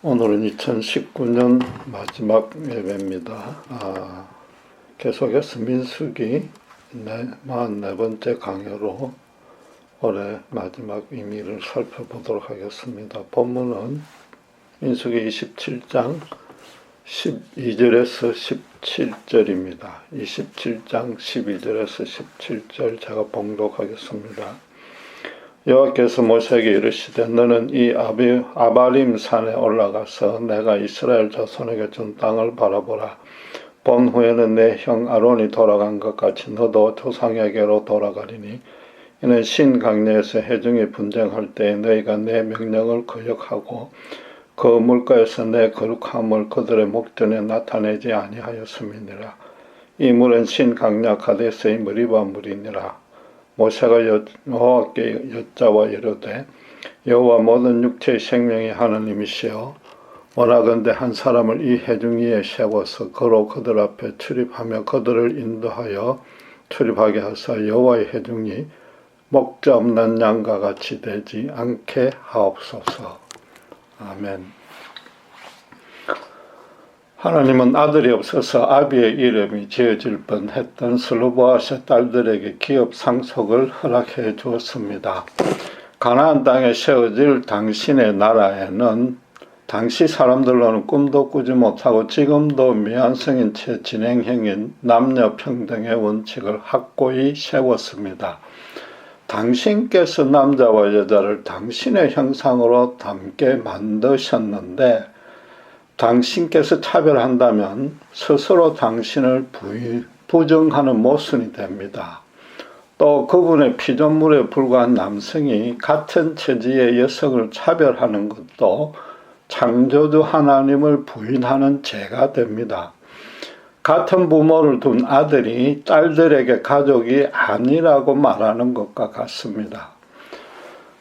오늘은 2019년 마지막 예배입니다. 계속해서 민수기 44번째 강요로 올해 마지막 의미를 살펴보도록 하겠습니다. 본문은 민수기 27장 12절에서 17절입니다. 27장 12절에서 17절 제가 봉독하겠습니다. 여호와께서 모세에게 이르시되 너는 이 아바림 산에 올라가서 내가 이스라엘 자손에게 준 땅을 바라보라. 본 후에는 내 형 아론이 돌아간 것 같이 너도 조상에게로 돌아가리니 이는 신강야에서 회중이 분쟁할 때에 너희가 내 명령을 거역하고 그 물가에서 내 거룩함을 그들의 목전에 나타내지 아니하였음이니라. 이 물은 신강야 가데스의 머리바 물이니라. 모세가 여호와께 여짜와 이르되 여호와 모든 육체의 생명이 하나님이시여 원하건대 한 사람을 이 회중 위에 세워서 그로 그들 앞에 출입하며 그들을 인도하여 출입하게 하사 여호와의 회중이 목자 없는 양과 같이 되지 않게 하옵소서. 아멘. 하나님은 아들이 없어서 아비의 이름이 지어질 뻔했던 슬로보아스 딸들에게 기업 상속을 허락해 주었습니다. 가나안 땅에 세워질 당신의 나라에는 당시 사람들로는 꿈도 꾸지 못하고 지금도 미완성인 채 진행형인 남녀평등의 원칙을 확고히 세웠습니다. 당신께서 남자와 여자를 당신의 형상으로 닮게 만드셨는데 당신께서 차별한다면 스스로 당신을 부정하는 모순이 됩니다. 또 그분의 피조물에 불과한 남성이 같은 체질의 여성을 차별하는 것도 창조주 하나님을 부인하는 죄가 됩니다. 같은 부모를 둔 아들이 딸들에게 가족이 아니라고 말하는 것과 같습니다.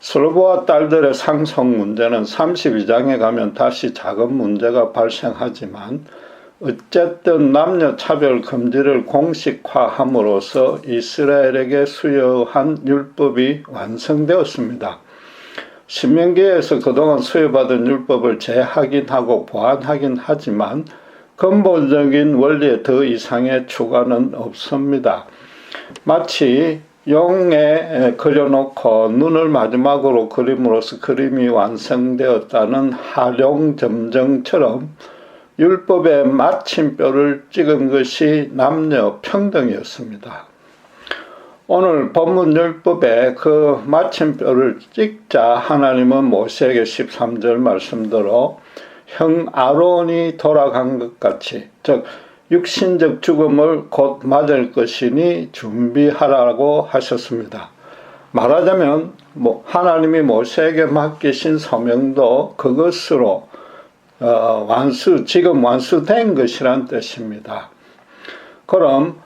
슬로보아 딸들의 상속 문제는 32장에 가면 다시 작은 문제가 발생하지만 어쨌든 남녀 차별 금지를 공식화함으로써 이스라엘에게 수여한 율법이 완성되었습니다. 신명기에서 그동안 수여받은 율법을 재확인하고 보완하긴 하지만 근본적인 원리에 더 이상의 추가는 없습니다. 마치 용에 그려놓고 눈을 마지막으로 그림으로써 그림이 완성되었다는 하룡점정처럼 율법의 마침표를 찍은 것이 남녀 평등이었습니다. 오늘 본문 율법에 그 마침표를 찍자 하나님은 모세에게 13절 말씀대로 형 아론이 돌아간 것 같이 즉 육신적 죽음을 곧 맞을 것이니 준비하라고 하셨습니다. 말하자면 하나님이 모세에게 맡기신 소명도 그것으로 지금 완수된 것이란 뜻입니다. 그럼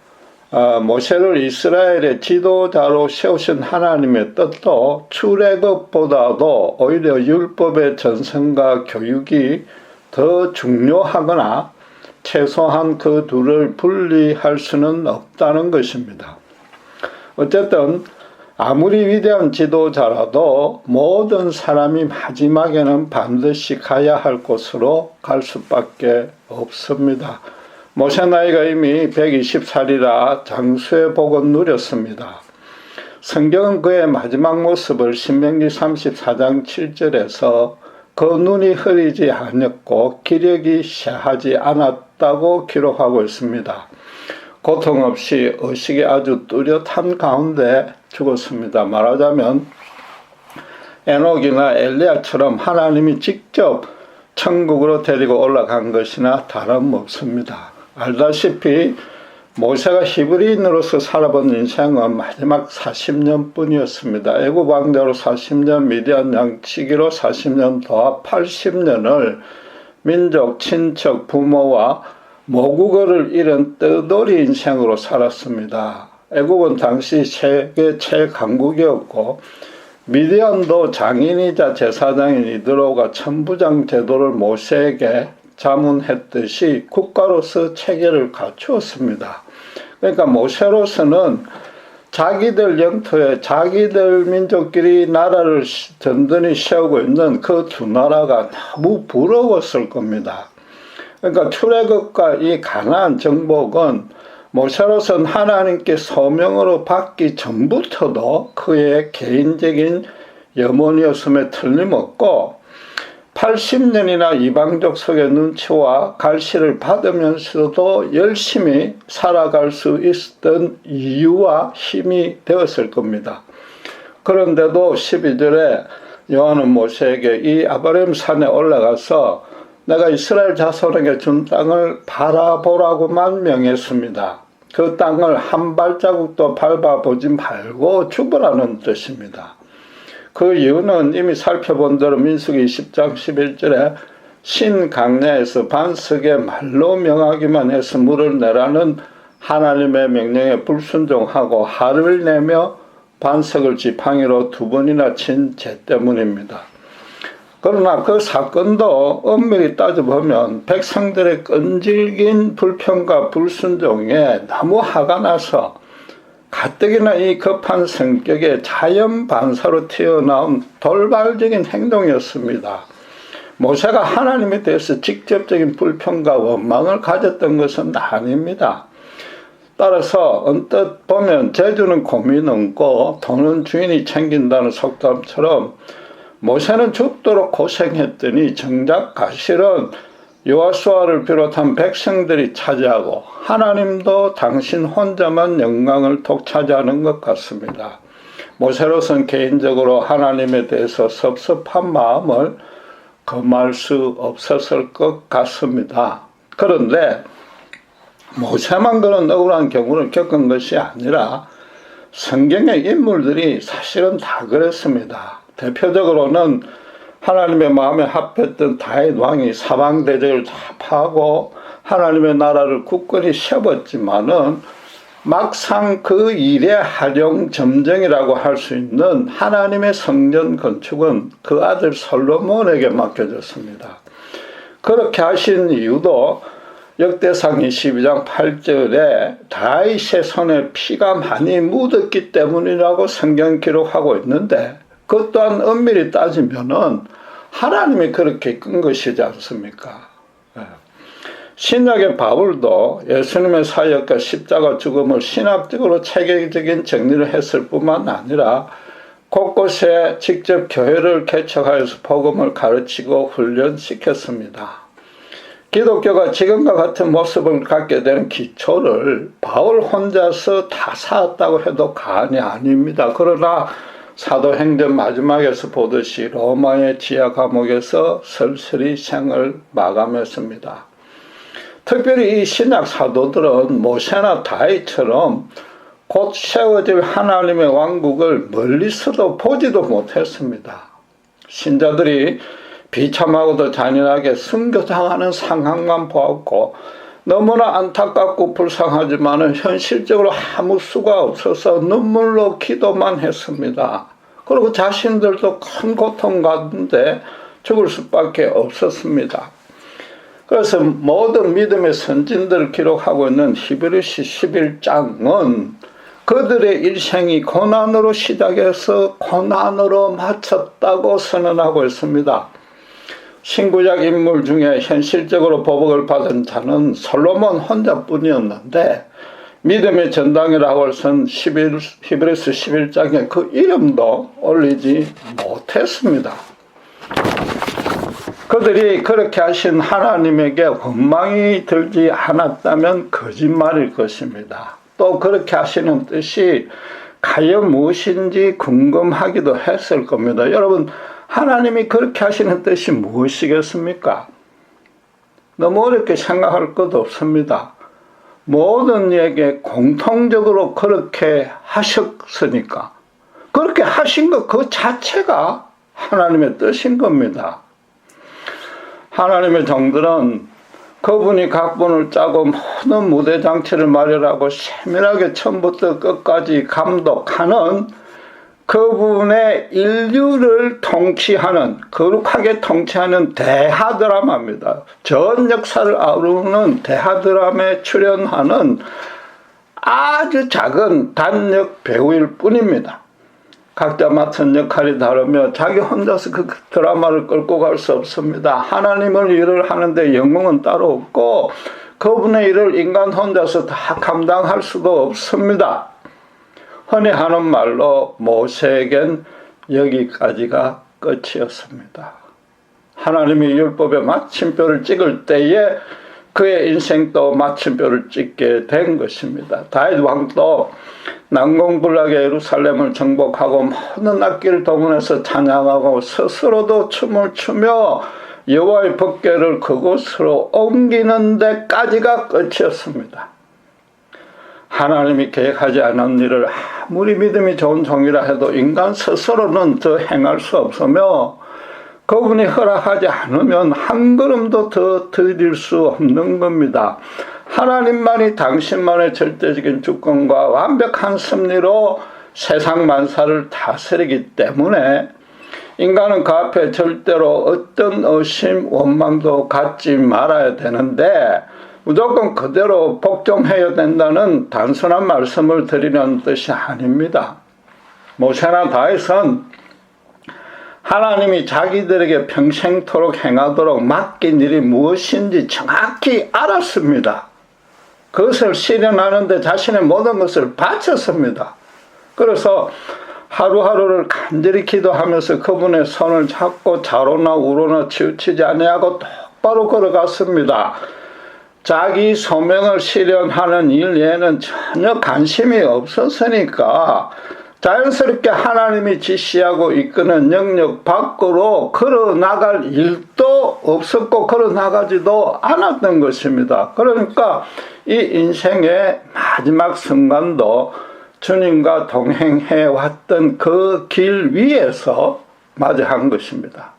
모세를 이스라엘의 지도자로 세우신 하나님의 뜻도 출애굽보다도 오히려 율법의 전승과 교육이 더 중요하거나 최소한 그 둘을 분리할 수는 없다는 것입니다. 어쨌든 아무리 위대한 지도자라도 모든 사람이 마지막에는 반드시 가야 할 곳으로 갈 수밖에 없습니다. 모세 나이가 이미 120살이라 장수의 복은 누렸습니다. 성경은 그의 마지막 모습을 신명기 34장 7절에서 그 눈이 흐리지 않았고 기력이 쇠하지 않았다고 기록하고 있습니다. 고통 없이 의식이 아주 뚜렷한 가운데 죽었습니다. 말하자면 에녹이나 엘리야처럼 하나님이 직접 천국으로 데리고 올라간 것이나 다름없습니다. 알다시피 모세가 히브리인으로서 살아본 인생은 마지막 40년 뿐이었습니다. 애굽 왕자로 40년, 미디안 양치기로 40년, 더합 80년을 민족, 친척, 부모와 모국어를 잃은 떠돌이 인생으로 살았습니다. 애굽은 당시 세계 최강국이었고 미디안도 장인이자 제사장인 이드로가 천부장 제도를 모세에게 자문했듯이 국가로서 체계를 갖추었습니다. 그러니까 모세로서는 자기들 영토에 자기들 민족끼리 나라를 든든히 세우고 있는 그 두 나라가 너무 부러웠을 겁니다. 그러니까 출애굽과 이 가나안 정복은 모세로서는 하나님께 소명으로 받기 전부터도 그의 개인적인 염원이었음에 틀림없고 80년이나 이방족 속의 눈치와 갈시를 받으면서도 열심히 살아갈 수 있었던 이유와 힘이 되었을 겁니다. 그런데도 12절에 여호와는 모세에게 이 아바림 산에 올라가서 내가 이스라엘 자손에게 준 땅을 바라보라고만 명했습니다. 그 땅을 한 발자국도 밟아보지 말고 주보라는 뜻입니다. 그 이유는 이미 살펴본 대로 민수기 20장 11절에 신강야에서 반석에 말로 명하기만 해서 물을 내라는 하나님의 명령에 불순종하고 화를 내며 반석을 지팡이로 2번이나 친 죄 때문입니다. 그러나 그 사건도 엄밀히 따져보면 백성들의 끈질긴 불평과 불순종에 너무 화가 나서 가뜩이나 이 급한 성격에 자연 반사로 튀어나온 돌발적인 행동이었습니다. 모세가 하나님에 대해서 직접적인 불평과 원망을 가졌던 것은 아닙니다. 따라서 언뜻 보면 재주는 곰이 넘고 돈은 주인이 챙긴다는 속담처럼 모세는 죽도록 고생했더니 정작 가실은 여호수아를 비롯한 백성들이 차지하고 하나님도 당신 혼자만 영광을 독차지하는 것 같습니다. 모세로서는 개인적으로 하나님에 대해서 섭섭한 마음을 금할 수 없었을 것 같습니다. 그런데 모세만 그런 억울한 경우를 겪은 것이 아니라 성경의 인물들이 사실은 다 그랬습니다. 대표적으로는 하나님의 마음에 합했던 다윗 왕이 사방 대적을 다 파고 하나님의 나라를 굳건히 세웠지만은 막상 그 일의 활용점정이라고 할 수 있는 하나님의 성전 건축은 그 아들 솔로몬에게 맡겨졌습니다. 그렇게 하신 이유도 역대상 22장 8절에 다윗의 손에 피가 많이 묻었기 때문이라고 성경 기록하고 있는데 그것 또한 엄밀히 따지면은 하나님이 그렇게 끈 것이지 않습니까? 신약의 바울도 예수님의 사역과 십자가 죽음을 신학적으로 체계적인 정리를 했을 뿐만 아니라 곳곳에 직접 교회를 개척하여서 복음을 가르치고 훈련시켰습니다. 기독교가 지금과 같은 모습을 갖게 되는 기초를 바울 혼자서 다 쌓았다고 해도 과언이 아닙니다. 그러나 사도행전 마지막에서 보듯이 로마의 지하 감옥에서 쓸쓸히 생을 마감했습니다. 특별히 이 신약 사도들은 모세나 다윗처럼 곧 세워질 하나님의 왕국을 멀리서도 보지도 못했습니다. 신자들이 비참하고도 잔인하게 순교당하는 상황만 보았고 너무나 안타깝고 불쌍하지만 현실적으로 아무 수가 없어서 눈물로 기도만 했습니다. 그리고 자신들도 큰 고통 가운데 죽을 수밖에 없었습니다. 그래서 모든 믿음의 선진들을 기록하고 있는 히브리서 11장은 그들의 일생이 고난으로 시작해서 고난으로 마쳤다고 선언하고 있습니다. 신구약 인물 중에 현실적으로 보복을 받은 자는 솔로몬 혼자뿐이었는데 믿음의 전당이라고 해서 히브리서 11장에 그 이름도 올리지 못했습니다. 그들이 그렇게 하신 하나님에게 원망이 들지 않았다면 거짓말일 것입니다. 또 그렇게 하시는 뜻이 과연 무엇인지 궁금하기도 했을 겁니다. 여러분, 하나님이 그렇게 하시는 뜻이 무엇이겠습니까? 너무 어렵게 생각할 것도 없습니다. 모든 이에게 공통적으로 그렇게 하셨으니까 그렇게 하신 것 그 자체가 하나님의 뜻인 겁니다. 하나님의 종들은 그분이 각본을 짜고 모든 무대 장치를 마련하고 세밀하게 처음부터 끝까지 감독하는 그분의 인류를 통치하는, 거룩하게 통치하는 대하 드라마입니다. 전 역사를 아우르는 대하 드라마에 출연하는 아주 작은 단역 배우일 뿐입니다. 각자 맡은 역할이 다르며 자기 혼자서 그 드라마를 끌고 갈 수 없습니다. 하나님을 일을 하는데 영웅은 따로 없고 그분의 일을 인간 혼자서 다 감당할 수도 없습니다. 흔히 하는 말로 모세에겐 여기까지가 끝이었습니다. 하나님이 율법에 마침표를 찍을 때에 그의 인생도 마침표를 찍게 된 것입니다. 다윗 왕도 난공불락의 예루살렘을 정복하고 모든 악기를 동원해서 찬양하고 스스로도 춤을 추며 여호와의 법궤를 그곳으로 옮기는 데까지가 끝이었습니다. 하나님이 계획하지 않은 일을 아무리 믿음이 좋은 종이라 해도 인간 스스로는 더 행할 수 없으며 그분이 허락하지 않으면 한 걸음도 더 들일 수 없는 겁니다. 하나님만이 당신만의 절대적인 주권과 완벽한 섭리로 세상 만사를 다스리기 때문에 인간은 그 앞에 절대로 어떤 의심, 원망도 갖지 말아야 되는데 무조건 그대로 복종해야 된다는 단순한 말씀을 드리는 뜻이 아닙니다. 모세나 다윗은 하나님이 자기들에게 평생토록 행하도록 맡긴 일이 무엇인지 정확히 알았습니다. 그것을 실현하는 데 자신의 모든 것을 바쳤습니다. 그래서 하루하루를 간절히 기도하면서 그분의 손을 잡고 좌로나 우로나 치우치지 아니하고 똑바로 걸어갔습니다. 자기 소명을 실현하는 일 외에는 전혀 관심이 없었으니까 자연스럽게 하나님이 지시하고 이끄는 영역 밖으로 걸어나갈 일도 없었고 걸어나가지도 않았던 것입니다. 그러니까 이 인생의 마지막 순간도 주님과 동행해 왔던 그 길 위에서 맞이한 것입니다.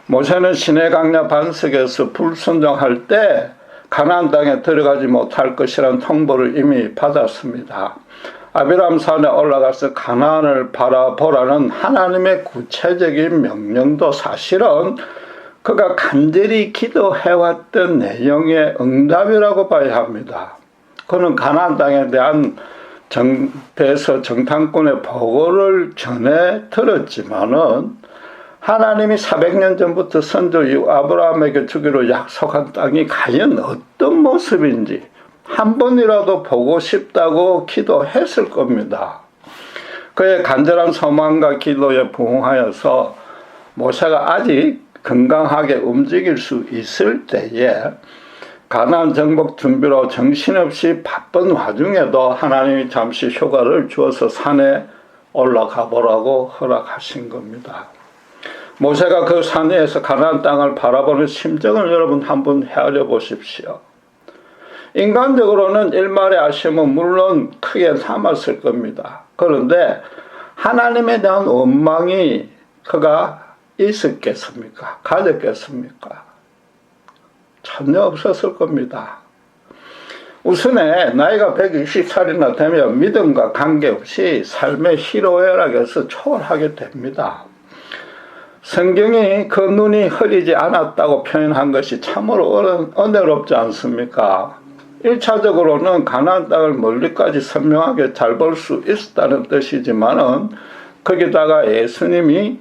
모세는 시내 강야 반석에서 불순종할 때 가나안 땅에 들어가지 못할 것이라는 통보를 이미 받았습니다. 아비람산에 올라가서 가나안을 바라보라는 하나님의 구체적인 명령도 사실은 그가 간절히 기도해왔던 내용의 응답이라고 봐야 합니다. 그는 가나안 땅에 대한 정패에서 정탐꾼의 보고를 전해 들었지만은 하나님이 400년 전부터 선조 이후 아브라함에게 주기로 약속한 땅이 과연 어떤 모습인지 한 번이라도 보고 싶다고 기도했을 겁니다. 그의 간절한 소망과 기도에 부응하여서 모세가 아직 건강하게 움직일 수 있을 때에 가나안 정복 준비로 정신없이 바쁜 와중에도 하나님이 잠시 휴가를 주어서 산에 올라가 보라고 허락하신 겁니다. 모세가 그 산 위에서 가나안 땅을 바라보는 심정을 여러분 한번 헤아려 보십시오. 인간적으로는 일말의 아쉬움은 물론 크게 남았을 겁니다. 그런데 하나님에 대한 원망이 그가 있었겠습니까? 가졌겠습니까? 전혀 없었을 겁니다. 우선에 나이가 120살이나 되면 믿음과 관계없이 삶의 희로애락에서 초월하게 됩니다. 성경이 그 눈이 흐리지 않았다고 표현한 것이 참으로 은혜롭지 않습니까? 1차적으로는 가나안 땅을 멀리까지 선명하게 잘 볼 수 있었다는 뜻이지만은 거기다가 예수님이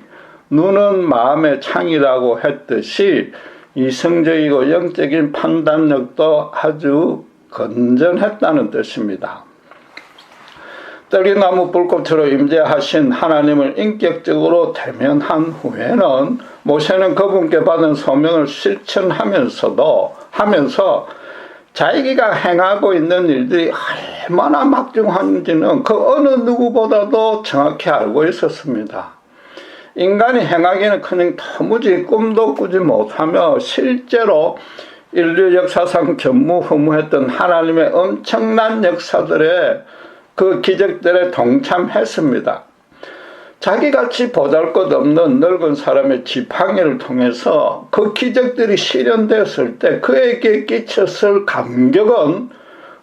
눈은 마음의 창이라고 했듯이 이성적이고 영적인 판단력도 아주 건전했다는 뜻입니다. 떨기나무 불꽃으로 임재하신 하나님을 인격적으로 대면한 후에는 모세는 그분께 받은 소명을 실천하면서 자기가 행하고 있는 일들이 얼마나 막중한지는 그 어느 누구보다도 정확히 알고 있었습니다. 인간이 행하기는 도무지 꿈도 꾸지 못하며 실제로 인류 역사상 전무후무했던 하나님의 엄청난 역사들의 그 기적들에 동참했습니다. 자기같이 보잘것없는 늙은 사람의 지팡이를 통해서 그 기적들이 실현되었을 때 그에게 끼쳤을 감격은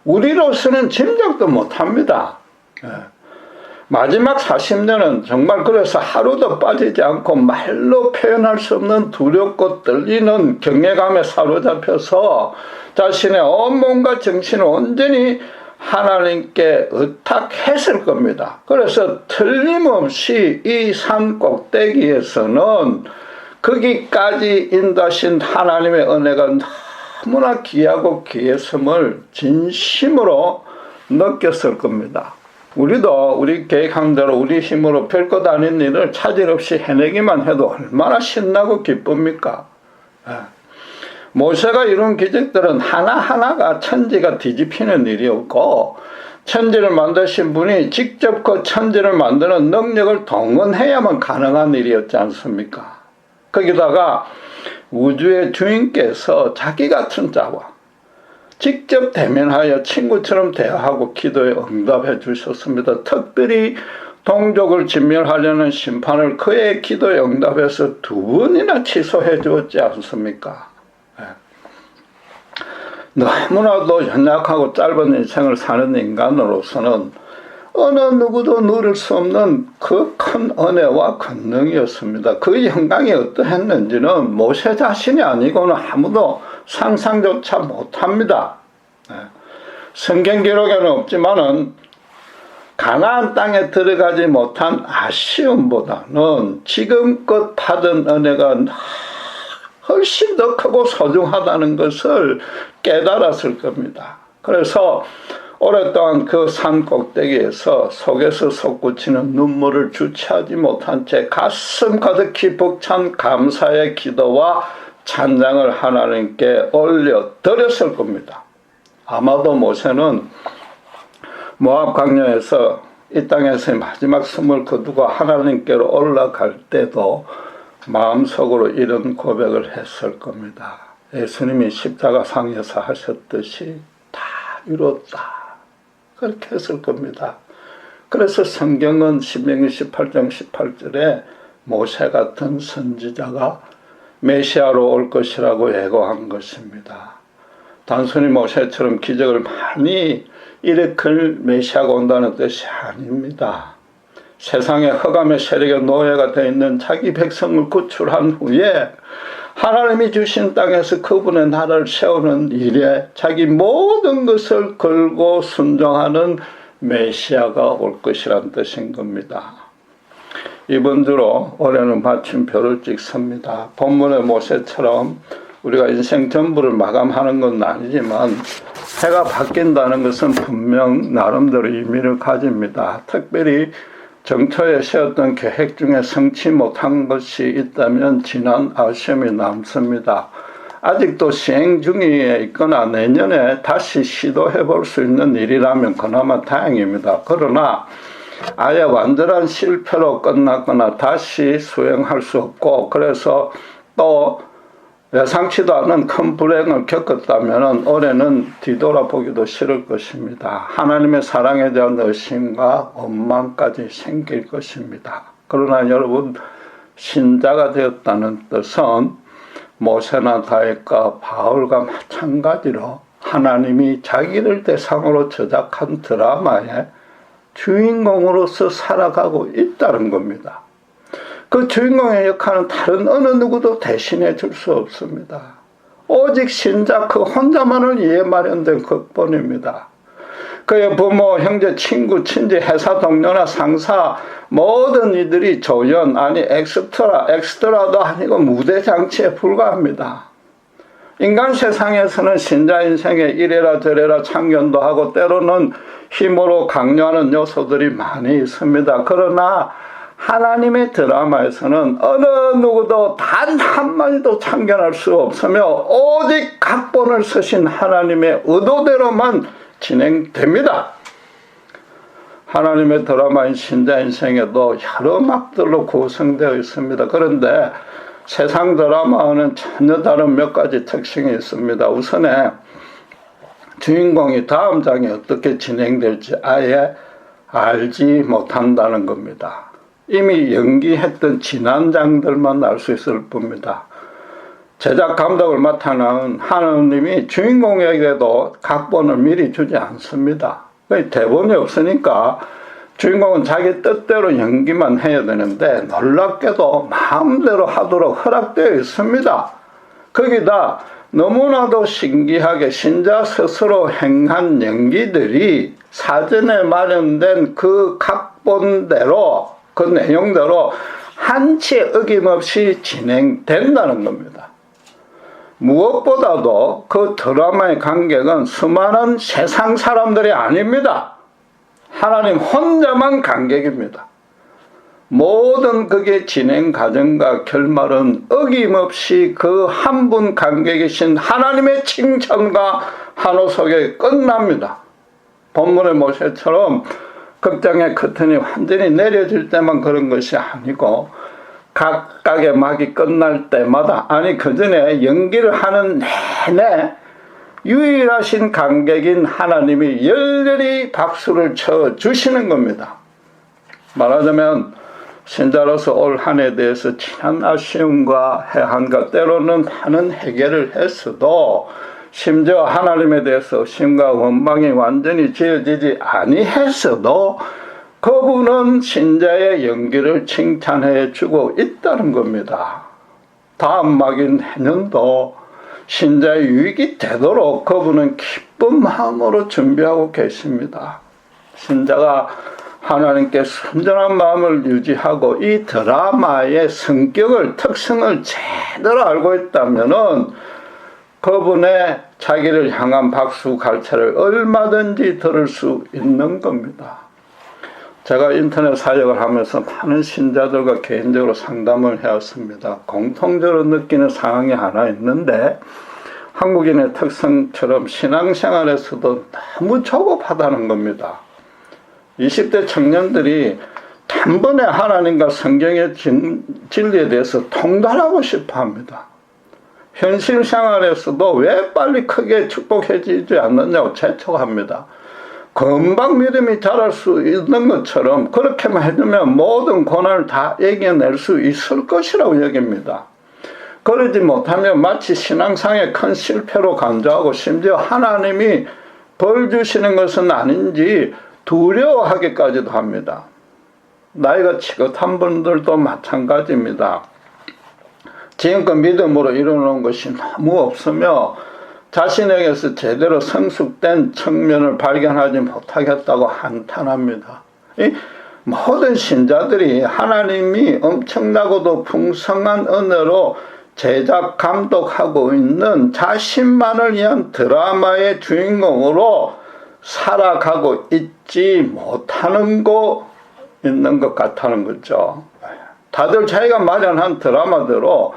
우리로서는 짐작도 못합니다. 마지막 40년은 정말 그래서 하루도 빠지지 않고 말로 표현할 수 없는 두렵고 떨리는 경외감에 사로잡혀서 자신의 온몸과 정신을 온전히 하나님께 의탁했을 겁니다. 그래서 틀림없이 이 산 꼭대기에서는 거기까지 인도하신 하나님의 은혜가 너무나 귀하고 귀했음을 진심으로 느꼈을 겁니다. 우리도 우리 계획한 대로 우리 힘으로 별것 아닌 일을 차질 없이 해내기만 해도 얼마나 신나고 기쁩니까? 모세가 이룬 기적들은 하나하나가 천지가 뒤집히는 일이었고, 천지를 만드신 분이 직접 그 천지를 만드는 능력을 동원해야만 가능한 일이었지 않습니까? 거기다가 우주의 주인께서 자기 같은 자와 직접 대면하여 친구처럼 대화하고 기도에 응답해 주셨습니다. 특별히 동족을 진멸하려는 심판을 그의 기도에 응답해서 2번이나 취소해 주었지 않습니까? 너무나도 연약하고 짧은 인생을 사는 인간으로서는 어느 누구도 누릴 수 없는 그 큰 은혜와 권능이었습니다. 그 영광이 어떠했는지는 모세 자신이 아니고는 아무도 상상조차 못합니다. 성경 기록에는 없지만은 가나안 땅에 들어가지 못한 아쉬움보다는 지금껏 받은 은혜가 훨씬 더 크고 소중하다는 것을 깨달았을 겁니다. 그래서 오랫동안 그 산 꼭대기에서 속에서 솟구치는 눈물을 주체하지 못한 채 가슴 가득히 벅찬 감사의 기도와 찬양을 하나님께 올려드렸을 겁니다. 아마도 모세는 모압 광야에서 이 땅에서의 마지막 숨을 거두고 하나님께로 올라갈 때도 마음속으로 이런 고백을 했을 겁니다. 예수님이 십자가상에서 하셨듯이 다 이뤘다. 그렇게 했을 겁니다. 그래서 성경은 신명기 18장 18절에 모세 같은 선지자가 메시아로 올 것이라고 예고한 것입니다. 단순히 모세처럼 기적을 많이 일으킬 메시아가 온다는 뜻이 아닙니다. 세상의 흑암의 세력의 노예가 되어 있는 자기 백성을 구출한 후에 하나님이 주신 땅에서 그분의 나라를 세우는 일에 자기 모든 것을 걸고 순종하는 메시아가 올 것이란 뜻인 겁니다. 이번 주로 올해는 마침표를 찍습니다. 본문의 모세처럼 우리가 인생 전부를 마감하는 건 아니지만 해가 바뀐다는 것은 분명 나름대로 의미를 가집니다. 특별히 정초에 세웠던 계획 중에 성취 못한 것이 있다면 지난 아쉬움이 남습니다. 아직도 시행 중에 있거나 내년에 다시 시도해 볼 수 있는 일이라면 그나마 다행입니다. 그러나 아예 완전한 실패로 끝났거나 다시 수행할 수 없고, 그래서 또 예상치도 않은 큰 불행을 겪었다면 올해는 뒤돌아보기도 싫을 것입니다. 하나님의 사랑에 대한 의심과 원망까지 생길 것입니다. 그러나 여러분, 신자가 되었다는 뜻은 모세나 다윗과 바울과 마찬가지로 하나님이 자기를 대상으로 제작한 드라마의 주인공으로서 살아가고 있다는 겁니다. 그 주인공의 역할은 다른 어느 누구도 대신해 줄 수 없습니다. 오직 신자 그 혼자만을 위해 마련된 것뿐입니다. 그의 부모, 형제, 친구, 친지, 회사 동료나 상사 모든 이들이 조연, 아니 엑스트라도 아니고 무대 장치에 불과합니다. 인간 세상에서는 신자 인생에 이래라 저래라 참견도 하고 때로는 힘으로 강요하는 요소들이 많이 있습니다. 그러나 하나님의 드라마에서는 어느 누구도 단 한마디도 참견할 수 없으며 오직 각본을 쓰신 하나님의 의도대로만 진행됩니다. 하나님의 드라마인 신자 인생에도 여러 막들로 구성되어 있습니다. 그런데 세상 드라마와는 전혀 다른 몇 가지 특징이 있습니다. 우선에 주인공이 다음 장이 어떻게 진행될지 아예 알지 못한다는 겁니다. 이미 연기했던 지난 장들만 알 수 있을 뿐입니다. 제작 감독을 맡아나온 하느님이 주인공에게도 각본을 미리 주지 않습니다. 대본이 없으니까 주인공은 자기 뜻대로 연기만 해야 되는데 놀랍게도 마음대로 하도록 허락되어 있습니다. 거기다 너무나도 신기하게 신자 스스로 행한 연기들이 사전에 마련된 그 각본대로, 그 내용대로 한치 어김없이 진행된다는 겁니다. 무엇보다도 그 드라마의 관객은 수많은 세상 사람들이 아닙니다. 하나님 혼자만 관객입니다. 모든 그게 진행 과정과 결말은 어김없이 그 한 분 관객이신 하나님의 칭찬과 환호 속에 끝납니다. 본문의 모세처럼 극장의 커튼이 완전히 내려질 때만 그런 것이 아니고 각각의 막이 끝날 때마다, 아니 그 전에 연기를 하는 내내 유일하신 관객인 하나님이 열렬히 박수를 쳐주시는 겁니다. 말하자면 신자로서 올 한 해에 대해서 지난 아쉬움과 해한과 때로는 많은 해결을 했어도 심지어 하나님에 대해서 의심과 원망이 완전히 지어지지 아니했어도 그분은 신자의 연기를 칭찬해 주고 있다는 겁니다. 다음 막인 내년도 신자의 유익이 되도록 그분은 기쁜 마음으로 준비하고 계십니다. 신자가 하나님께 순전한 마음을 유지하고 이 드라마의 성격을, 특성을 제대로 알고 있다면은 그분의 자기를 향한 박수 갈채를 얼마든지 들을 수 있는 겁니다. 제가 인터넷 사역을 하면서 많은 신자들과 개인적으로 상담을 해왔습니다. 공통적으로 느끼는 상황이 하나 있는데 한국인의 특성처럼 신앙생활에서도 너무 조급하다는 겁니다. 20대 청년들이 단번에 하나님과 성경의 진리에 대해서 통달하고 싶어 합니다. 현실 생활에서도 왜 빨리 크게 축복해지지 않느냐고 재촉합니다. 금방 믿음이 자랄 수 있는 것처럼 그렇게만 해두면 모든 고난을 다 이겨낼 수 있을 것이라고 여깁니다. 그러지 못하면 마치 신앙상의 큰 실패로 간주하고 심지어 하나님이 벌 주시는 것은 아닌지 두려워하기까지도 합니다. 나이가 지긋한 분들도 마찬가지입니다. 지금껏 믿음으로 이루어놓은 것이 너무 없으며 자신에게서 제대로 성숙된 측면을 발견하지 못하겠다고 한탄합니다. 이 모든 신자들이 하나님이 엄청나고도 풍성한 은혜로 제작 감독하고 있는 자신만을 위한 드라마의 주인공으로 살아가고 있지 못하는 거 있는 것 같다는 거죠. 다들 자기가 마련한 드라마대로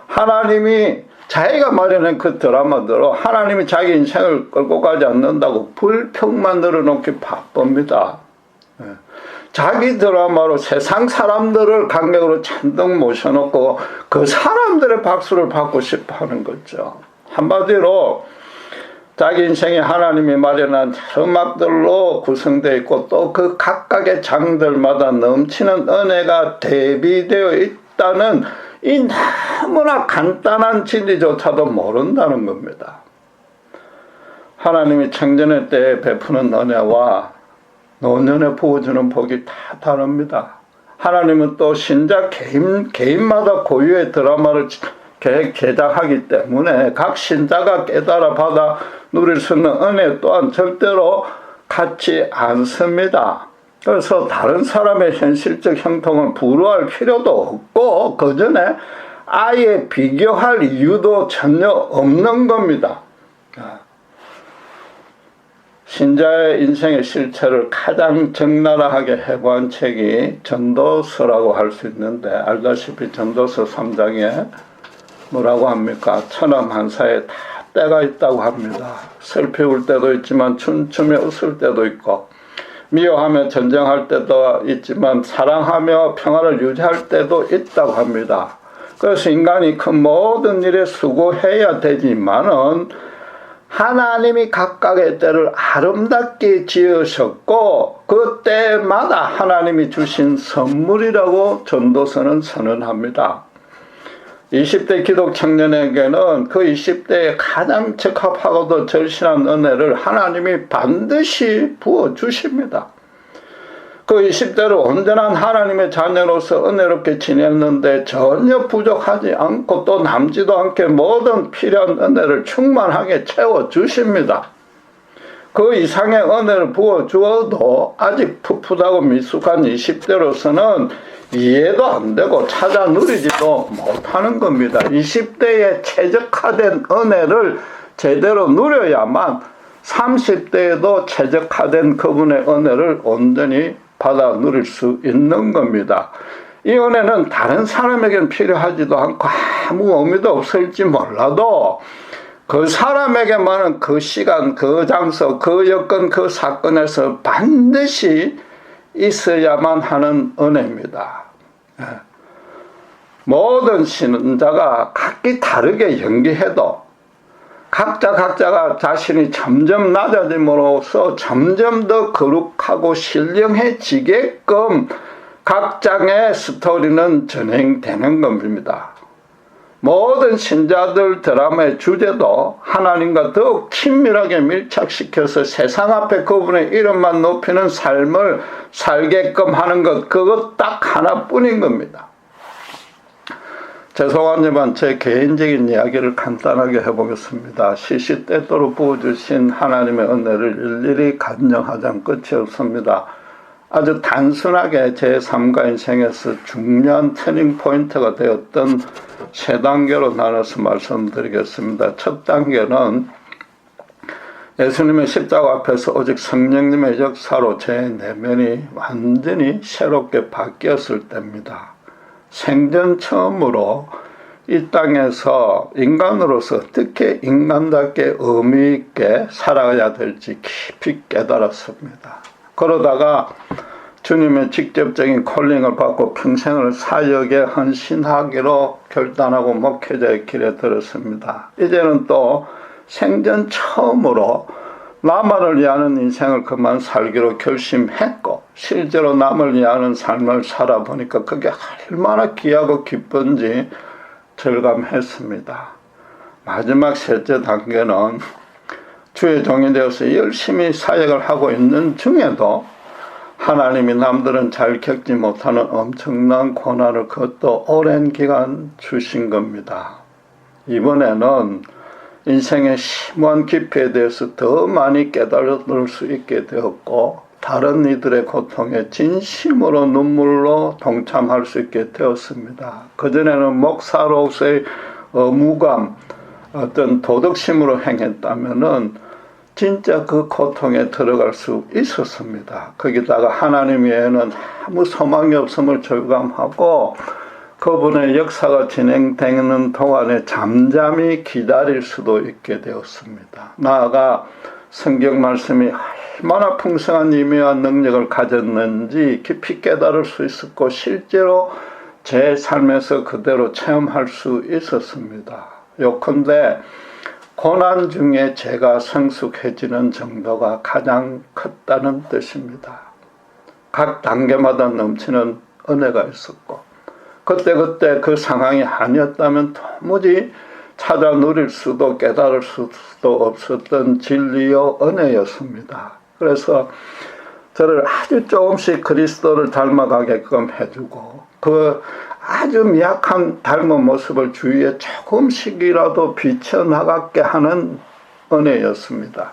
하나님이 자기가 마련한 그 드라마대로 하나님이 자기 인생을 끌고 가지 않는다고 불평만 늘어놓기 바쁩니다. 자기 드라마로 세상 사람들을 관객으로 잔뜩 모셔놓고 그 사람들의 박수를 받고 싶어 하는 거죠. 한마디로 자기 인생이 하나님이 마련한 자막들로 구성되어 있고 또 그 각각의 장들마다 넘치는 은혜가 대비되어 있다는 이 너무나 간단한 진리조차도 모른다는 겁니다. 하나님이 청전의 때에 베푸는 은혜와 노년에 부어주는 복이 다 다릅니다. 하나님은 또 신자 개인마다 고유의 드라마를 제작하기 때문에 각 신자가 깨달아 받아 누릴 수 있는 은혜 또한 절대로 같지 않습니다. 그래서 다른 사람의 현실적 형통을 부러워할 필요도 없고 그 전에 아예 비교할 이유도 전혀 없는 겁니다. 신자의 인생의 실체를 가장 적나라하게 해부한 책이 전도서라고 할 수 있는데 알다시피 전도서 3장에 뭐라고 합니까? 천하만사에 다 때가 있다고 합니다. 슬피 울 때도 있지만 춤추며 웃을 때도 있고 미워하며 전쟁할 때도 있지만 사랑하며 평화를 유지할 때도 있다고 합니다. 그래서 인간이 그 모든 일에 수고해야 되지만은 하나님이 각각의 때를 아름답게 지으셨고 그 때마다 하나님이 주신 선물이라고 전도서는 선언합니다. 20대 기독 청년에게는 그 20대에 가장 적합하고도 절실한 은혜를 하나님이 반드시 부어주십니다. 그 20대를 온전한 하나님의 자녀로서 은혜롭게 지냈는데 전혀 부족하지 않고 또 남지도 않게 모든 필요한 은혜를 충만하게 채워주십니다. 그 이상의 은혜를 부어주어도 아직 풋풋하고 미숙한 20대로서는 이해도 안 되고 찾아 누리지도 못하는 겁니다. 20대에 최적화된 은혜를 제대로 누려야만 30대에도 최적화된 그분의 은혜를 온전히 받아 누릴 수 있는 겁니다. 이 은혜는 다른 사람에게는 필요하지도 않고 아무 의미도 없을지 몰라도 그 사람에게만은 그 시간, 그 장소, 그 여건, 그 사건에서 반드시 있어야만 하는 은혜입니다. 모든 신자가 각기 다르게 연기해도 각자가 자신이 점점 낮아짐으로써 점점 더 거룩하고 신령해지게끔 각장의 스토리는 진행되는 겁니다. 모든 신자들 드라마의 주제도 하나님과 더욱 친밀하게 밀착시켜서 세상 앞에 그분의 이름만 높이는 삶을 살게끔 하는 것, 그것 딱 하나뿐인 겁니다. 죄송하지만 제 개인적인 이야기를 간단하게 해보겠습니다. 시시때때로 부어주신 하나님의 은혜를 일일이 간증하자면 끝이 없습니다. 아주 단순하게 제 삶과 인생에서 중요한 터닝 포인트가 되었던 세 단계로 나눠서 말씀드리겠습니다. 첫 단계는 예수님의 십자가 앞에서 오직 성령님의 역사로 제 내면이 완전히 새롭게 바뀌었을 때입니다. 생전 처음으로 이 땅에서 인간으로서 어떻게 인간답게 의미있게 살아가야 될지 깊이 깨달았습니다. 그러다가 주님의 직접적인 콜링을 받고 평생을 사역에 헌신하기로 결단하고 목회자의 길에 들었습니다. 이제는 또 생전 처음으로 나만을 위하는 인생을 그만 살기로 결심했고 실제로 남을 위하는 삶을 살아보니까 그게 얼마나 귀하고 기쁜지 절감했습니다. 마지막 셋째 단계는 주의 종이 되어서 열심히 사역을 하고 있는 중에도 하나님이 남들은 잘 겪지 못하는 엄청난 고난을 그것도 오랜 기간 주신 겁니다. 이번에는 인생의 심오한 깊이에 대해서 더 많이 깨달을 수 있게 되었고 다른 이들의 고통에 진심으로 눈물로 동참할 수 있게 되었습니다. 그전에는 목사로서의 의무감, 어떤 도덕심으로 행했다면은 진짜 그 고통에 들어갈 수 있었습니다. 거기다가 하나님 외에는 아무 소망이 없음을 절감하고 그분의 역사가 진행되는 동안에 잠잠히 기다릴 수도 있게 되었습니다. 나아가 성경 말씀이 얼마나 풍성한 의미와 능력을 가졌는지 깊이 깨달을 수 있었고 실제로 제 삶에서 그대로 체험할 수 있었습니다. 요컨대 고난 중에 제가 성숙해지는 정도가 가장 컸다는 뜻입니다. 각 단계마다 넘치는 은혜가 있었고 그때 그 상황이 아니었다면 도무지 찾아 누릴 수도 깨달을 수도 없었던 진리요 은혜였습니다. 그래서 저를 아주 조금씩 그리스도를 닮아가게끔 해주고 그 아주 미약한 닮은 모습을 주위에 조금씩이라도 비춰나가게 하는 은혜였습니다.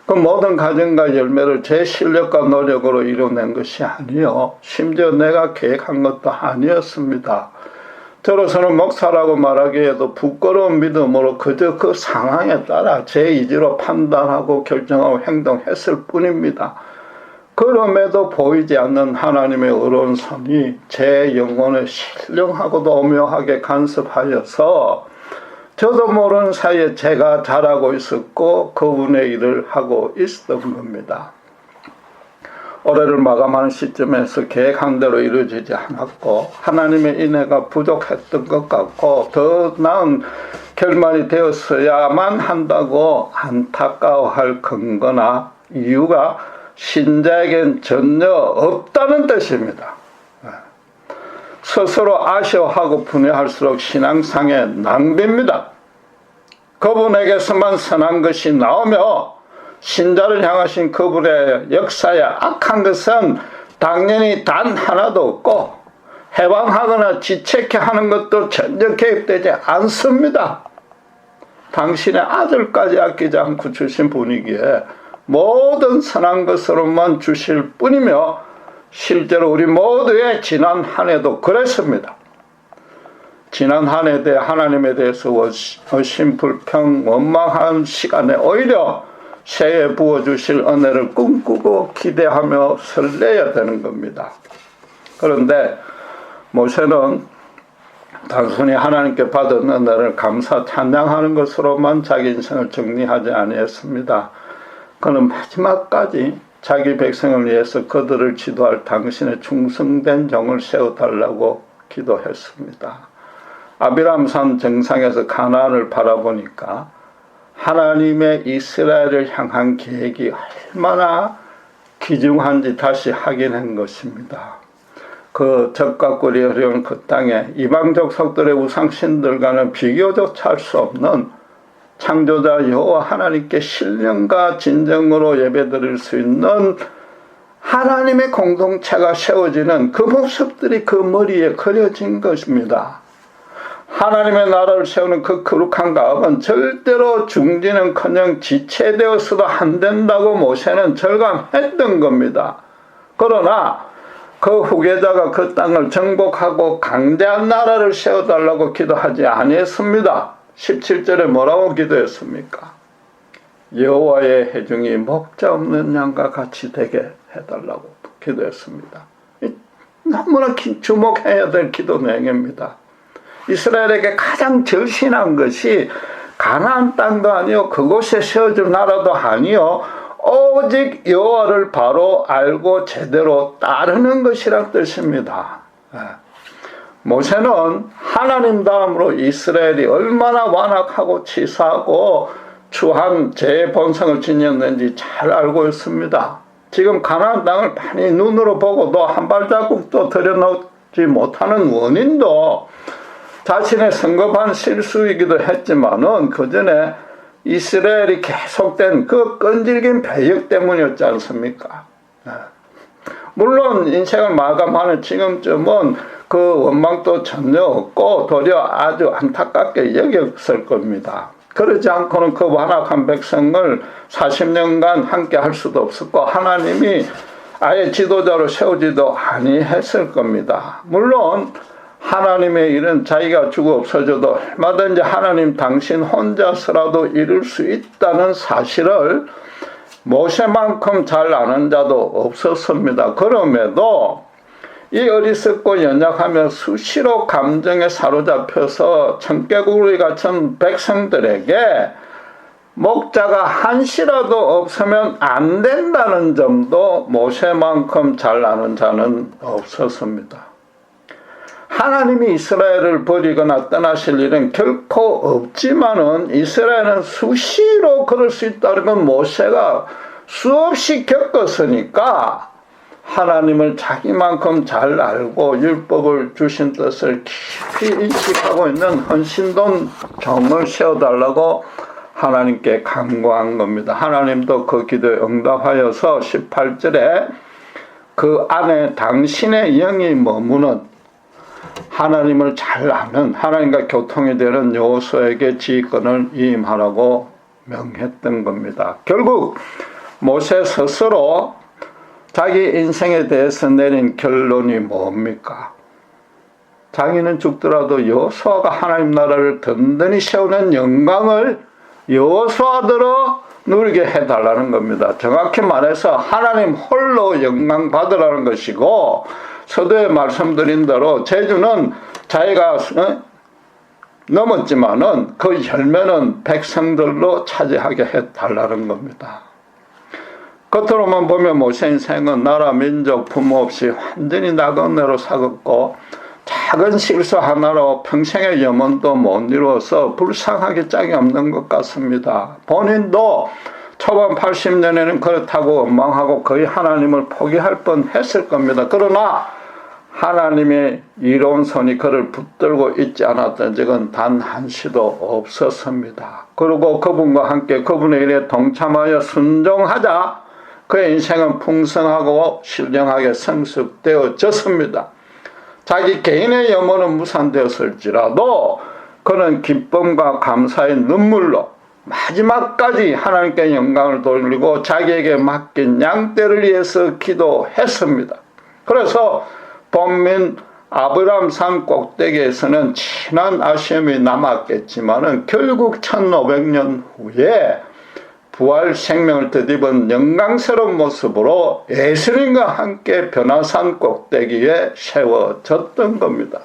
그 모든 가정과 열매를 제 실력과 노력으로 이뤄낸 것이 아니요 심지어 내가 계획한 것도 아니었습니다. 저로서는 목사라고 말하기에도 부끄러운 믿음으로 그저 그 상황에 따라 제 의지로 판단하고 결정하고 행동했을 뿐입니다. 그럼에도 보이지 않는 하나님의 의로운 손이 제 영혼을 신령하고도 오묘하게 간섭하여서 저도 모르는 사이에 제가 잘하고 있었고 그분의 일을 하고 있었던 겁니다. 올해를 마감하는 시점에서 계획한 대로 이루어지지 않았고 하나님의 인애가 부족했던 것 같고 더 나은 결말이 되었어야만 한다고 안타까워할 근거나 이유가 신자에겐 전혀 없다는 뜻입니다. 스스로 아쉬워하고 분해할수록 신앙상의 낭비입니다. 그분에게서만 선한 것이 나오며 신자를 향하신 그분의 역사에 악한 것은 당연히 단 하나도 없고 해방하거나 지체케하는 것도 전혀 개입되지 않습니다. 당신의 아들까지 아끼지 않고 주신 분이기에 모든 선한 것으로만 주실 뿐이며 실제로 우리 모두의 지난 한 해도 그랬습니다. 지난 한 해 대 하나님에 대해서 의심불평 원망한 시간에 오히려 새해 부어주실 은혜를 꿈꾸고 기대하며 설레야 되는 겁니다. 그런데 모세는 단순히 하나님께 받은 은혜를 감사 찬양하는 것으로만 자기 인생을 정리하지 아니했습니다. 그는 마지막까지 자기 백성을 위해서 그들을 지도할 당신의 충성된 종을 세워달라고 기도했습니다. 아비람산 정상에서 가나안을 바라보니까 하나님의 이스라엘을 향한 계획이 얼마나 귀중한지 다시 확인한 것입니다. 그 적과 꿀이 흐르는 그 땅에 이방 족속들의 우상신들과는 비교조차 할 수 없는 창조자 여호와 하나님께 신령과 진정으로 예배드릴 수 있는 하나님의 공동체가 세워지는 그 모습들이 그 머리에 그려진 것입니다. 하나님의 나라를 세우는 그 거룩한 가업은 절대로 중지는커녕 지체되어서도 안 된다고 모세는 절감했던 겁니다. 그러나 그 후계자가 그 땅을 정복하고 강대한 나라를 세워달라고 기도하지 아니했습니다. 17절에 뭐라고 기도했습니까? 여호와의 회중이 목자 없는 양과 같이 되게 해달라고 기도했습니다. 너무나 주목해야 될 기도 내용입니다. 이스라엘에게 가장 절신한 것이 가나안 땅도 아니요 그곳에 세워질 나라도 아니요 오직 여호와를 바로 알고 제대로 따르는 것이란 뜻입니다. 모세는 하나님 다음으로 이스라엘이 얼마나 완악하고 치사하고 추한 죄의 본성을 지녔는지 잘 알고 있습니다. 지금 가나안 땅을 많이 눈으로 보고도 한 발자국도 들여놓지 못하는 원인도 자신의 성급한 실수이기도 했지만은 그 전에 이스라엘이 계속된 그 끈질긴 배역 때문이었지 않습니까? 물론 인생을 마감하는 지금쯤은 그 원망도 전혀 없고 도리어 아주 안타깝게 여겼을 겁니다. 그러지 않고는 그 완악한 백성을 40년간 함께 할 수도 없었고 하나님이 아예 지도자로 세우지도 아니했을 겁니다. 물론 하나님의 일은 자기가 주고 없어져도 얼마든지 하나님 당신 혼자서라도 이룰 수 있다는 사실을 모세만큼 잘 아는 자도 없었습니다. 그럼에도 이 어리석고 연약하며 수시로 감정에 사로잡혀서 청개구리 같은 백성들에게 목자가 한시라도 없으면 안 된다는 점도 모세만큼 잘 아는 자는 없었습니다. 하나님이 이스라엘을 버리거나 떠나실 일은 결코 없지만은 이스라엘은 수시로 그럴 수 있다는 건 모세가 수없이 겪었으니까 하나님을 자기만큼 잘 알고 율법을 주신 뜻을 깊이 인식하고 있는 헌신돈 종을 세워달라고 하나님께 간구한 겁니다. 하나님도 그 기도에 응답하여서 18절에 그 안에 당신의 영이 머무는 하나님을 잘 아는 하나님과 교통이 되는 여호수아에게 지휘권을 임하라고 명했던 겁니다. 결국 모세 스스로 자기 인생에 대해서 내린 결론이 뭡니까? 자기는 죽더라도 여호수아가 하나님 나라를 든든히 세우는 영광을 여호수아대로 누리게 해달라는 겁니다. 정확히 말해서 하나님 홀로 영광 받으라는 것이고 서두에 말씀드린 대로 제주는 자기가 넘었지만은 그 열매는 백성들로 차지하게 해달라는 겁니다. 겉으로만 보면 모세 인생은 나라, 민족, 부모 없이 완전히 낙원내로 살았고 작은 실수 하나로 평생의 염원도 못 이루어서 불쌍하게 짝이 없는 것 같습니다. 본인도 초반 80년에는 그렇다고 원망하고 거의 하나님을 포기할 뻔했을 겁니다. 그러나 하나님의 이로운 손이 그를 붙들고 있지 않았던 적은 단 한시도 없었습니다. 그리고 그분과 함께 그분의 일에 동참하여 순종하자 그의 인생은 풍성하고 신령하게 성숙되어졌습니다. 자기 개인의 염원은 무산되었을지라도 그는 기쁨과 감사의 눈물로 마지막까지 하나님께 영광을 돌리고 자기에게 맡긴 양떼를 위해서 기도했습니다. 그래서 본민 아브라함 산 꼭대기에서는 진한 아쉬움이 남았겠지만은 결국 1500년 후에 부활 생명을 덧입은 영광스러운 모습으로 예수님과 함께 변화산 꼭대기에 세워졌던 겁니다.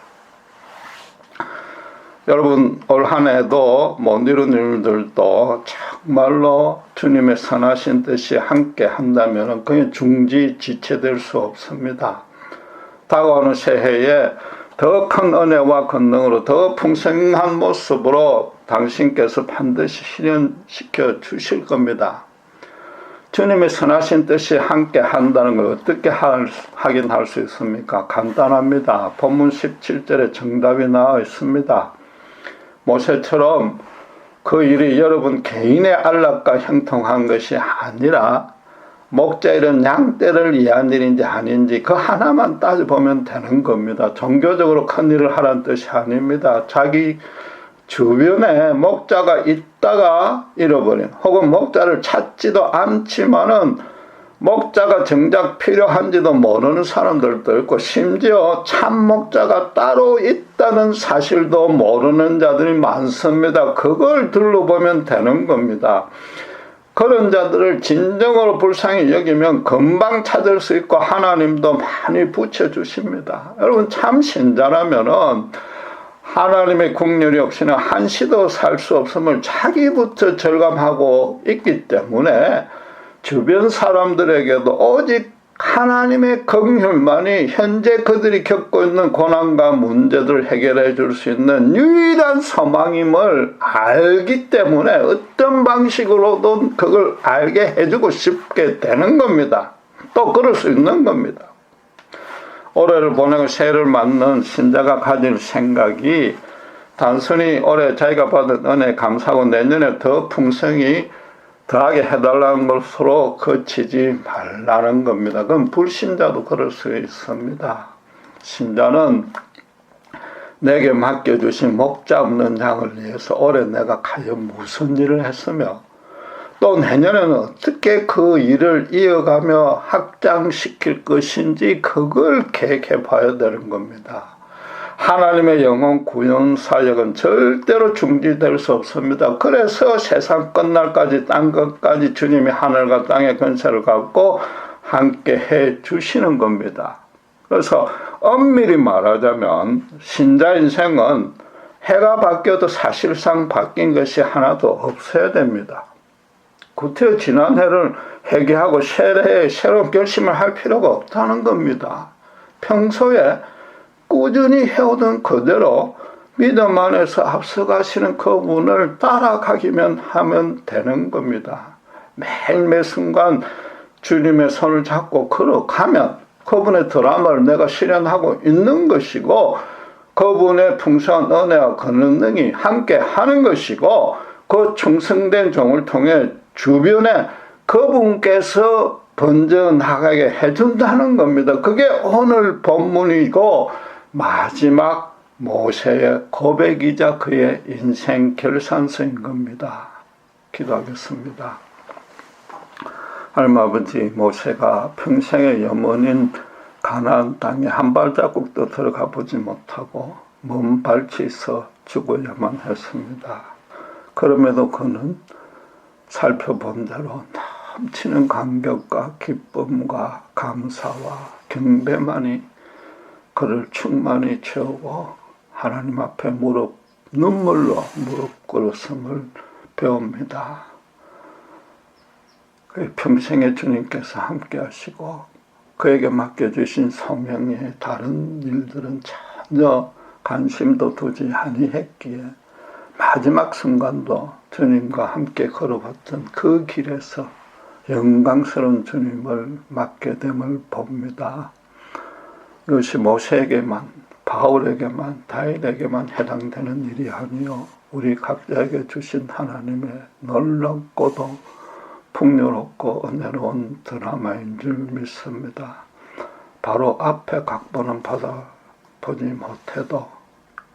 여러분, 올 한 해도 못 이룬 일들도 정말로 주님의 선하신 뜻이 함께 한다면 그게 중지지체될 수 없습니다. 다가오는 새해에 더 큰 은혜와 권능으로 더 풍성한 모습으로 당신께서 반드시 실현시켜 주실 겁니다. 주님의 선하신 뜻이 함께 한다는 걸 어떻게 확인할 수 있습니까? 간단합니다. 본문 17절에 정답이 나와 있습니다. 모세처럼 그 일이 여러분 개인의 안락과 형통한 것이 아니라 목자 이런 양떼를 위한 일인지 아닌지 그 하나만 따져보면 되는 겁니다. 종교적으로 큰 일을 하라는 뜻이 아닙니다. 자기 주변에 목자가 있다가 잃어버린 혹은 목자를 찾지도 않지만은 목자가 정작 필요한지도 모르는 사람들도 있고 심지어 참 목자가 따로 있다는 사실도 모르는 자들이 많습니다. 그걸 둘러보면 되는 겁니다. 그런 자들을 진정으로 불쌍히 여기면 금방 찾을 수 있고 하나님도 많이 붙여주십니다. 여러분 참 신자라면은 하나님의 국률이 없이는 한시도 살 수 없음을 자기부터 절감하고 있기 때문에 주변 사람들에게도 오직 하나님의 긍휼만이 현재 그들이 겪고 있는 고난과 문제들을 해결해 줄 수 있는 유일한 소망임을 알기 때문에 어떤 방식으로든 그걸 알게 해주고 싶게 되는 겁니다. 또 그럴 수 있는 겁니다. 올해를 보내고 새해를 맞는 신자가 가질 생각이 단순히 올해 자기가 받은 은혜 감사하고 내년에 더 풍성히 더하게 해달라는 것으로 그치지 말라는 겁니다. 그럼 불신자도 그럴 수 있습니다. 신자는 내게 맡겨주신 목자 없는 양을 위해서 올해 내가 과연 무슨 일을 했으며 또 내년에는 어떻게 그 일을 이어가며 확장시킬 것인지 그걸 계획해 봐야 되는 겁니다. 하나님의 영혼 구원 사역은 절대로 중지될 수 없습니다. 그래서 세상 끝날까지 땅 끝까지 주님이 하늘과 땅의 권세를 갖고 함께 해 주시는 겁니다. 그래서 엄밀히 말하자면 신자 인생은 해가 바뀌어도 사실상 바뀐 것이 하나도 없어야 됩니다. 구태여 지난 해를 회개하고 새해에 새로운 결심을 할 필요가 없다는 겁니다. 평소에 꾸준히 해오던 그대로 믿음 안에서 앞서가시는 그분을 따라가기만 하면 되는 겁니다. 매일 매 순간 주님의 손을 잡고 걸어가면 그분의 드라마를 내가 실현하고 있는 것이고 그분의 풍성한 은혜와 권능이 함께 하는 것이고 그 충성된 종을 통해 주변에 그분께서 번져나가게 해준다는 겁니다. 그게 오늘 본문이고 마지막 모세의 고백이자 그의 인생 결산서인 겁니다. 기도하겠습니다. 하나님 아버지, 모세가 평생의 염원인 가나안 땅에 한 발자국도 들어가 보지 못하고 먼 발치에서 죽어야만 했습니다. 그럼에도 그는 살펴본 대로 넘치는 감격과 기쁨과 감사와 경배만이 그를 충만히 채우고 하나님 앞에 눈물로 무릎 꿇었음을 배웁니다. 그의 평생에 주님께서 함께 하시고 그에게 맡겨주신 소명의 다른 일들은 전혀 관심도 두지 아니했기에 마지막 순간도 주님과 함께 걸어갔던 그 길에서 영광스러운 주님을 맡게 됨을 봅니다. 이것이 모세에게만, 바울에게만, 다윗에게만 해당되는 일이 아니요 우리 각자에게 주신 하나님의 놀랍고도 풍요롭고 은혜로운 드라마인 줄 믿습니다. 바로 앞에 각본은 받아보지 못해도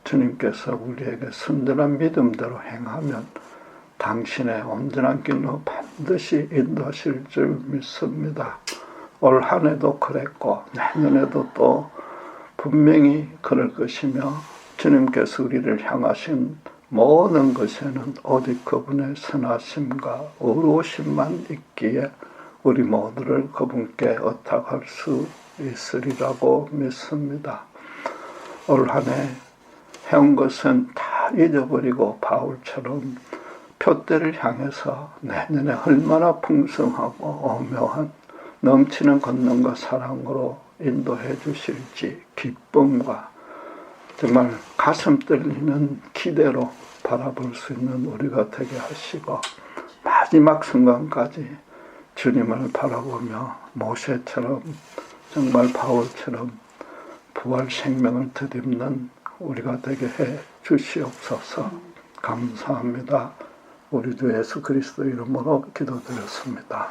주님께서 우리에게 순전한 믿음대로 행하면 당신의 온전한 길로 반드시 인도하실 줄 믿습니다. 올 한 해도 그랬고 내년에도 또 분명히 그럴 것이며 주님께서 우리를 향하신 모든 것에는 오직 그분의 선하심과 의로우심만 있기에 우리 모두를 그분께 의탁할 수 있으리라고 믿습니다. 올 한 해 해온 것은 다 잊어버리고 바울처럼 표대를 향해서 내년에 얼마나 풍성하고 오묘한 넘치는 권능과 사랑으로 인도해 주실지 기쁨과 정말 가슴 떨리는 기대로 바라볼 수 있는 우리가 되게 하시고 마지막 순간까지 주님을 바라보며 모세처럼 정말 바울처럼 부활 생명을 덧입는 우리가 되게 해 주시옵소서. 감사합니다. 우리 주 예수 그리스도 이름으로 기도드렸습니다.